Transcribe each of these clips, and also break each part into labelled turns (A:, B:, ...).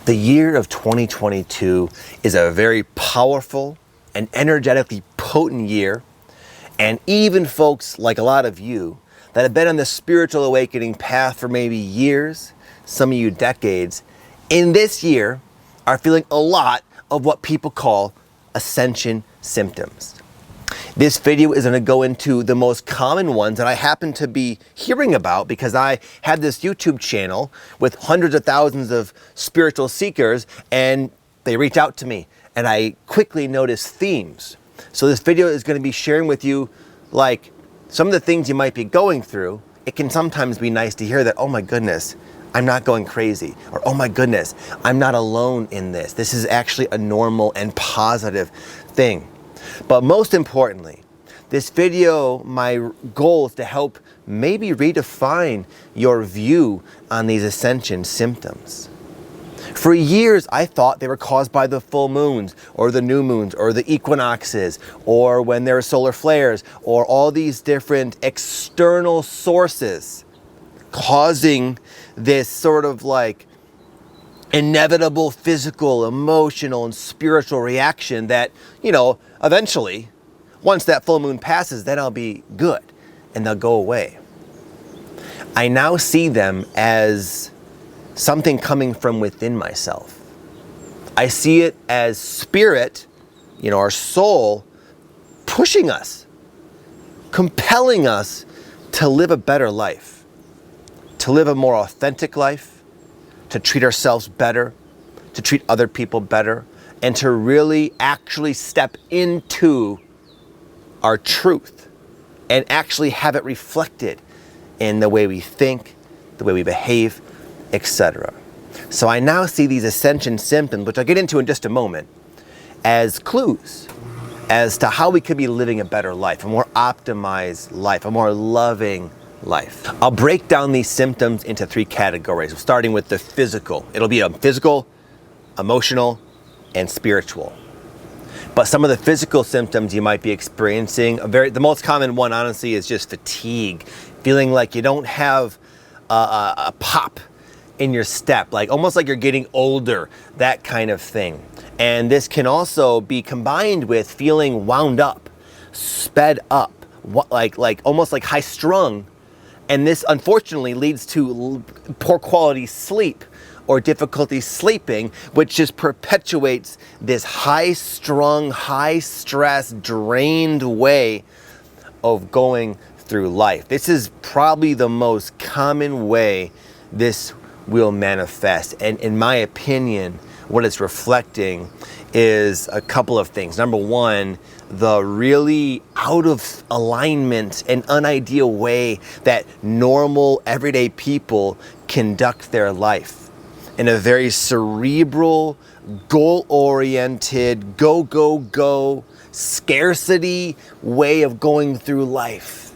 A: The year of 2022 is a very powerful and energetically potent year. And even folks like a lot of you that have been on the spiritual awakening path for maybe years, some of you decades, in this year are feeling a lot of what people call ascension symptoms. This video is going to go into the most common ones that I happen to be hearing about because I have this YouTube channel with hundreds of thousands of spiritual seekers, and they reach out to me and I quickly notice themes. So this video is going to be sharing with you like some of the things you might be going through. It can sometimes be nice to hear that, oh my goodness, I'm not going crazy, or oh my goodness, I'm not alone in this. This is actually a normal and positive thing. But most importantly, this video, my goal is to help maybe redefine your view on these ascension symptoms. For years, I thought they were caused by the full moons, or the new moons, or the equinoxes, or when there are solar flares, or all these different external sources causing this sort of like inevitable physical, emotional, and spiritual reaction that, you know, eventually, once that full moon passes, then I'll be good and they'll go away. I now see them as something coming from within myself. I see it as spirit, you know, our soul, pushing us, compelling us to live a better life, to live a more authentic life, to treat ourselves better, to treat other people better, and to really actually step into our truth and actually have it reflected in the way we think, the way we behave, etc. So I now see these ascension symptoms, which I'll get into in just a moment, as clues as to how we could be living a better life, a more optimized life, a more loving life. I'll break down these symptoms into three categories, starting with the physical. It'll be a physical, emotional, and spiritual. But some of the physical symptoms you might be experiencing, the most common one, honestly, is just fatigue, feeling like you don't have a pop in your step, like almost like you're getting older, that kind of thing. And this can also be combined with feeling wound up, sped up, like almost like high strung. And this unfortunately leads to poor quality sleep or difficulty sleeping, which just perpetuates this high-strung, high-stress, drained way of going through life. This is probably the most common way this will manifest. And in my opinion, what it's reflecting is a couple of things. Number one, the really out of alignment and unideal way that normal, everyday people conduct their life. In a very cerebral, goal-oriented, go, go, go, scarcity way of going through life.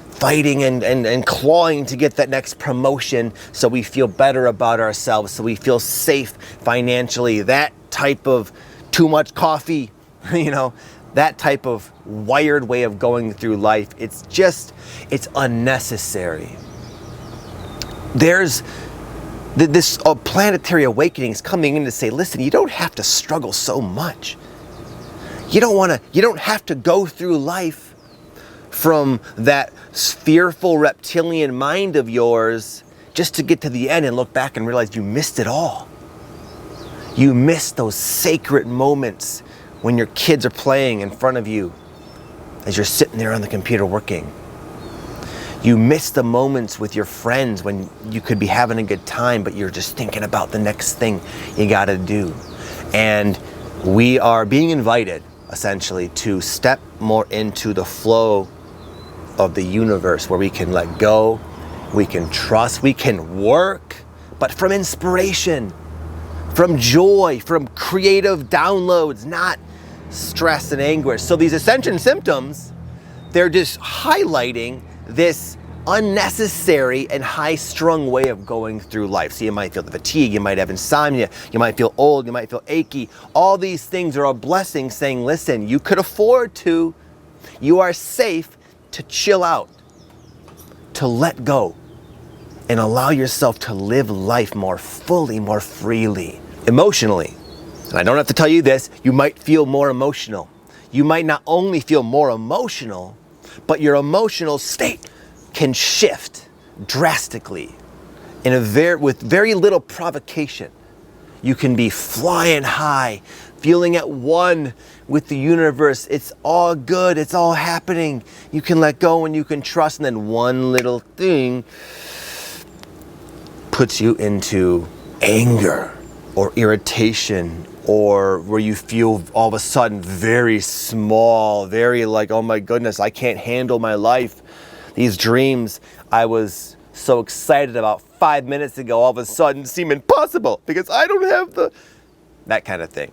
A: Fighting and clawing to get that next promotion so we feel better about ourselves, so we feel safe financially. That type of too much coffee, you know, that type of wired way of going through life, it's unnecessary. There's this planetary awakening is coming in to say, listen, you don't have to struggle so much. You don't have to go through life from that fearful reptilian mind of yours just to get to the end and look back and realize you missed it all. You missed those sacred moments when your kids are playing in front of you as you're sitting there on the computer working. You miss the moments with your friends when you could be having a good time, but you're just thinking about the next thing you gotta do. And we are being invited, essentially, to step more into the flow of the universe where we can let go, we can trust, we can work, but from inspiration, from joy, from creative downloads, not stress and anguish. So these ascension symptoms, they're just highlighting this unnecessary and high-strung way of going through life. So you might feel the fatigue, you might have insomnia, you might feel old, you might feel achy. All these things are a blessing saying, listen, you could afford to, you are safe to chill out, to let go, and allow yourself to live life more fully, more freely. emotionally. And I don't have to tell you this, you might feel more emotional. You might not only feel more emotional, but your emotional state can shift drastically with very little provocation. You can be flying high, feeling at one with the universe. It's all good, it's all happening. You can let go and you can trust, and then one little thing puts you into anger or irritation, or where you feel all of a sudden very small, very like, oh my goodness, I can't handle my life. These dreams I was so excited about 5 minutes ago all of a sudden seem impossible because I don't have that kind of thing.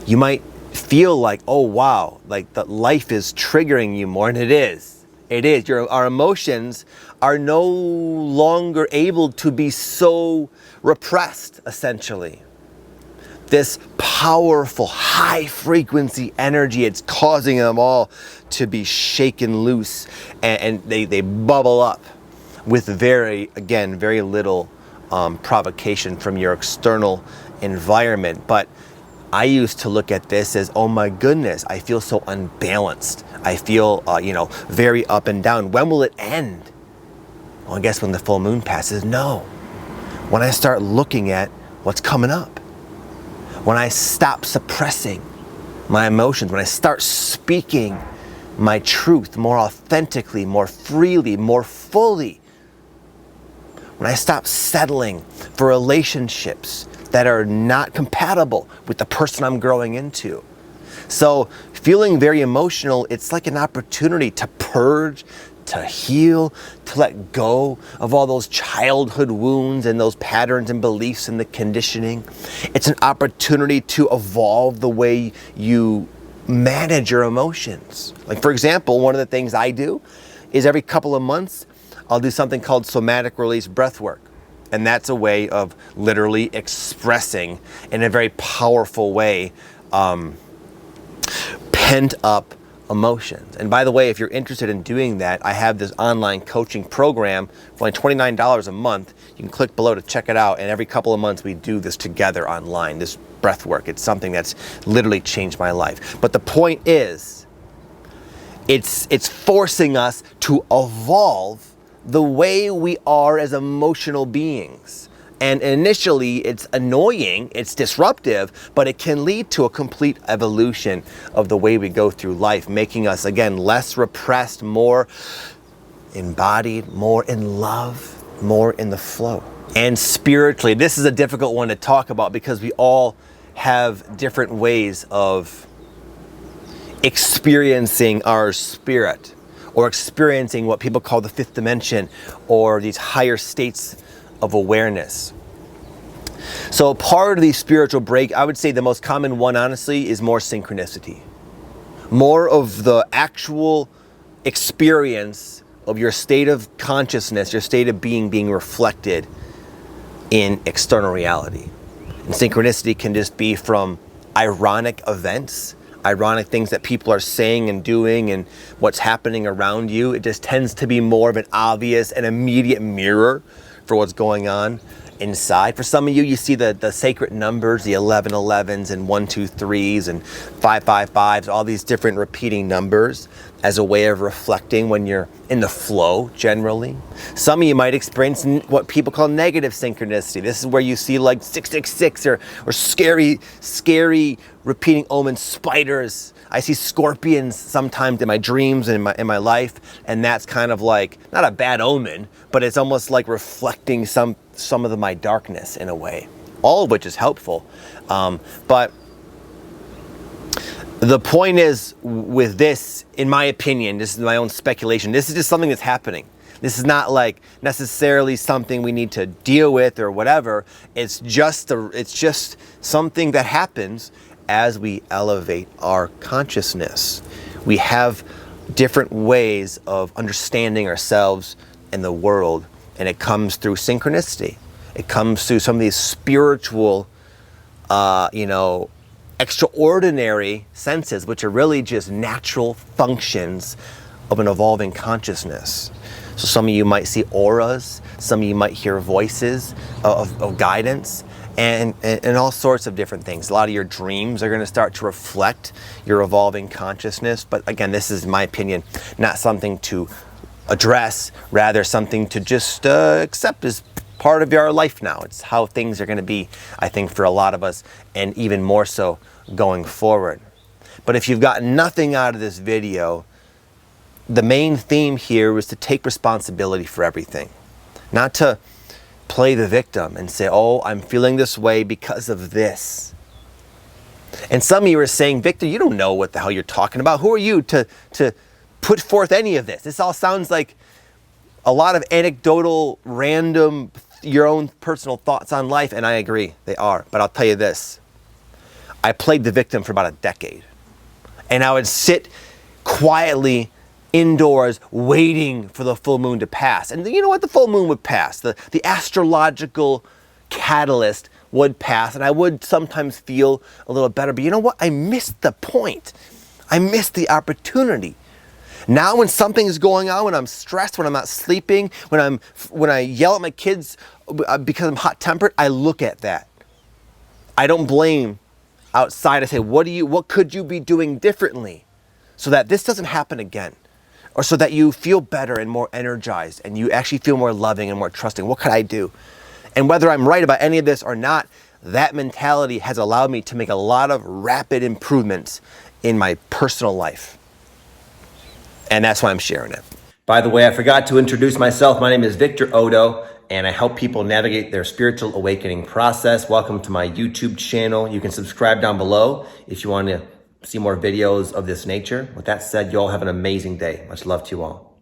A: You might feel like, oh wow, like that life is triggering you more, and it is. It is. Our emotions are no longer able to be so repressed, essentially. This powerful, high frequency energy, it's causing them all to be shaken loose, and they bubble up with very little provocation from your external environment. But I used to look at this as, oh my goodness, I feel so unbalanced. I feel, very up and down. When will it end? Well, I guess when the full moon passes. No. When I start looking at what's coming up. When I stop suppressing my emotions, when I start speaking my truth more authentically, more freely, more fully. When I stop settling for relationships that are not compatible with the person I'm growing into. So feeling very emotional, it's like an opportunity to purge, to heal, to let go of all those childhood wounds and those patterns and beliefs and the conditioning. It's an opportunity to evolve the way you manage your emotions. Like, for example, one of the things I do is every couple of months, I'll do something called somatic release breath work. And that's a way of literally expressing in a very powerful way pent up emotions. And by the way, if you're interested in doing that, I have this online coaching program for only $29 a month. You can click below to check it out. And every couple of months we do this together online, this breath work. It's something that's literally changed my life. But the point is, it's forcing us to evolve the way we are as emotional beings. And initially it's annoying, it's disruptive, but it can lead to a complete evolution of the way we go through life, making us, again, less repressed, more embodied, more in love, more in the flow. And spiritually, this is a difficult one to talk about because we all have different ways of experiencing our spirit, or experiencing what people call the fifth dimension, or these higher states of awareness. So part of the spiritual break, I would say the most common one, honestly, is more synchronicity. More of the actual experience of your state of consciousness, your state of being reflected in external reality. And synchronicity can just be from ironic events, ironic things that people are saying and doing and what's happening around you. It just tends to be more of an obvious and immediate mirror for what's going on inside. For some of you, you see the sacred numbers, the 1111s and 123s and 555s, all these different repeating numbers as a way of reflecting when you're in the flow generally. Some of you might experience what people call negative synchronicity. This is where you see like 666 or scary repeating omens, spiders. I see scorpions sometimes in my dreams and in my life, and that's kind of like, not a bad omen, but it's almost like reflecting some of my darkness in a way, all of which is helpful. But the point is with this, in my opinion, this is my own speculation, this is just something that's happening. This is not like necessarily something we need to deal with or whatever. It's just something that happens as we elevate our consciousness. We have different ways of understanding ourselves and the world, and it comes through synchronicity. It comes through some of these spiritual, extraordinary senses, which are really just natural functions of an evolving consciousness. So some of you might see auras, some of you might hear voices of guidance, and all sorts of different things. A lot of your dreams are going to start to reflect your evolving consciousness. But again, this is, in my opinion, not something to address, rather something to just accept as part of our life now. It's how things are going to be, I think, for a lot of us, and even more so going forward. But if you've got nothing out of this video, the main theme here was to take responsibility for everything. Not to play the victim and say, oh, I'm feeling this way because of this. And some of you are saying, Victor, you don't know what the hell you're talking about. Who are you to put forth any of this? This all sounds like a lot of anecdotal, random, your own personal thoughts on life. And I agree, they are. But I'll tell you this. I played the victim for about a decade. And I would sit quietly indoors waiting for the full moon to pass. And you know what? The full moon would pass. The astrological catalyst would pass, and I would sometimes feel a little better. But you know what? I missed the point. I missed the opportunity. Now when something is going on, when I'm stressed, when I'm not sleeping, when I yell at my kids because I'm hot-tempered, I look at that. I don't blame outside. I say, what could you be doing differently so that this doesn't happen again? Or so that you feel better and more energized and you actually feel more loving and more trusting. What could I do? And whether I'm right about any of this or not, that mentality has allowed me to make a lot of rapid improvements in my personal life. And that's why I'm sharing it. By the way, I forgot to introduce myself. My name is Victor Oddo, and I help people navigate their spiritual awakening process. Welcome to my YouTube channel. You can subscribe down below if you want to see more videos of this nature. With that said, you all have an amazing day. Much love to you all.